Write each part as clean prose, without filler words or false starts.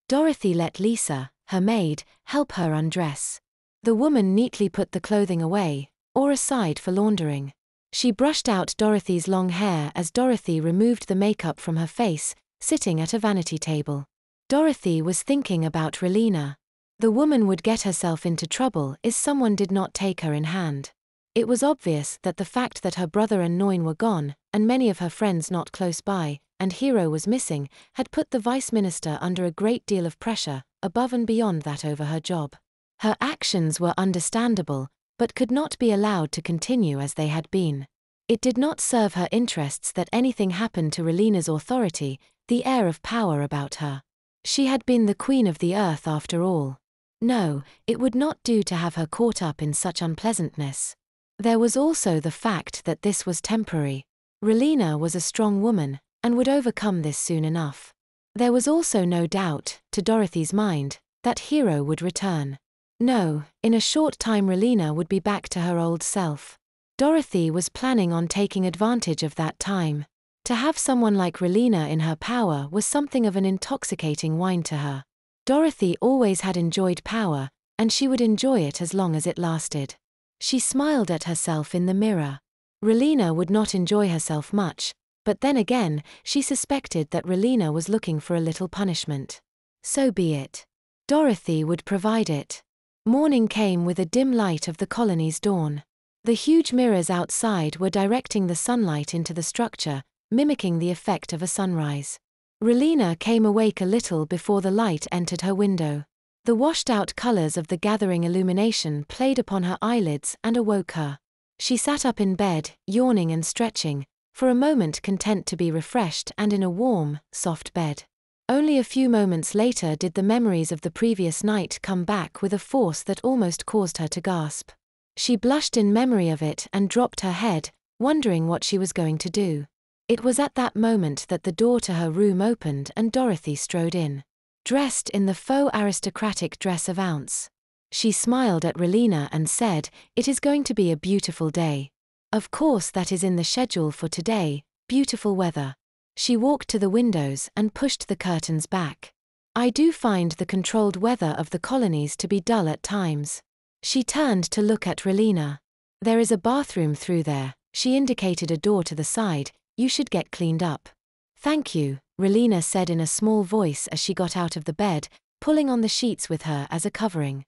Dorothy let Lisa, her maid, help her undress. The woman neatly put the clothing away, or aside for laundering. She brushed out Dorothy's long hair as Dorothy removed the makeup from her face, sitting at a vanity table. Dorothy was thinking about Relina. The woman would get herself into trouble if someone did not take her in hand. It was obvious that the fact that her brother and Noin were gone, and many of her friends not close by, and Hero was missing, had put the Vice Minister under a great deal of pressure, above and beyond that over her job. Her actions were understandable, but could not be allowed to continue as they had been. It did not serve her interests that anything happened to Relina's authority, the air of power about her. She had been the queen of the earth after all. No, it would not do to have her caught up in such unpleasantness. There was also the fact that this was temporary. Relina was a strong woman, and would overcome this soon enough. There was also no doubt, to Dorothy's mind, that Hero would return. No, in a short time Relina would be back to her old self. Dorothy was planning on taking advantage of that time. To have someone like Relina in her power was something of an intoxicating wine to her. Dorothy always had enjoyed power, and she would enjoy it as long as it lasted. She smiled at herself in the mirror. Relina would not enjoy herself much, but then again, she suspected that Relina was looking for a little punishment. So be it. Dorothy would provide it. Morning came with a dim light of the colony's dawn. The huge mirrors outside were directing the sunlight into the structure, mimicking the effect of a sunrise. Relina came awake a little before the light entered her window. The washed-out colors of the gathering illumination played upon her eyelids and awoke her. She sat up in bed, yawning and stretching, for a moment content to be refreshed and in a warm, soft bed. Only a few moments later did the memories of the previous night come back with a force that almost caused her to gasp. She blushed in memory of it and dropped her head, wondering what she was going to do. It was at that moment that the door to her room opened and Dorothy strode in. Dressed in the faux aristocratic dress of Ounce. She smiled at Relina and said, "It is going to be a beautiful day. Of course that is in the schedule for today, beautiful weather." She walked to the windows and pushed the curtains back. "I do find the controlled weather of the colonies to be dull at times." She turned to look at Relina. "There is a bathroom through there," she indicated a door to the side. "You should get cleaned up." "Thank you," Relina said in a small voice as she got out of the bed, pulling on the sheets with her as a covering.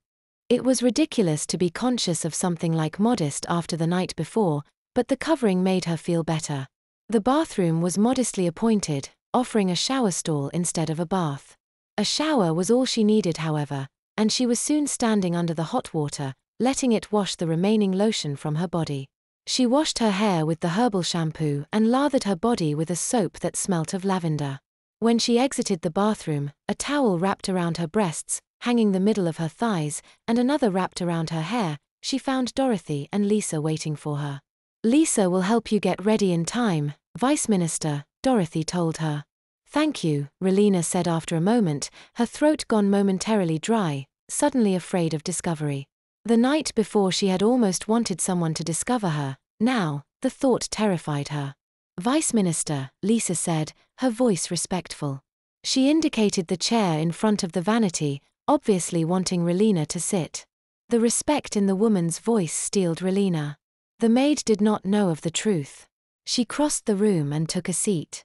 It was ridiculous to be conscious of something like modest after the night before, but the covering made her feel better. The bathroom was modestly appointed, offering a shower stall instead of a bath. A shower was all she needed, however, and she was soon standing under the hot water, letting it wash the remaining lotion from her body. She washed her hair with the herbal shampoo and lathered her body with a soap that smelt of lavender. When she exited the bathroom, a towel wrapped around her breasts, hanging the middle of her thighs, and another wrapped around her hair, she found Dorothy and Lisa waiting for her. "Lisa will help you get ready in time, Vice Minister," Dorothy told her. "Thank you," Relina said after a moment, her throat gone momentarily dry, suddenly afraid of discovery. The night before she had almost wanted someone to discover her. Now, the thought terrified her. "Vice Minister," Lisa said, her voice respectful. She indicated the chair in front of the vanity, obviously wanting Relina to sit. The respect in the woman's voice steeled Relina. The maid did not know of the truth. She crossed the room and took a seat.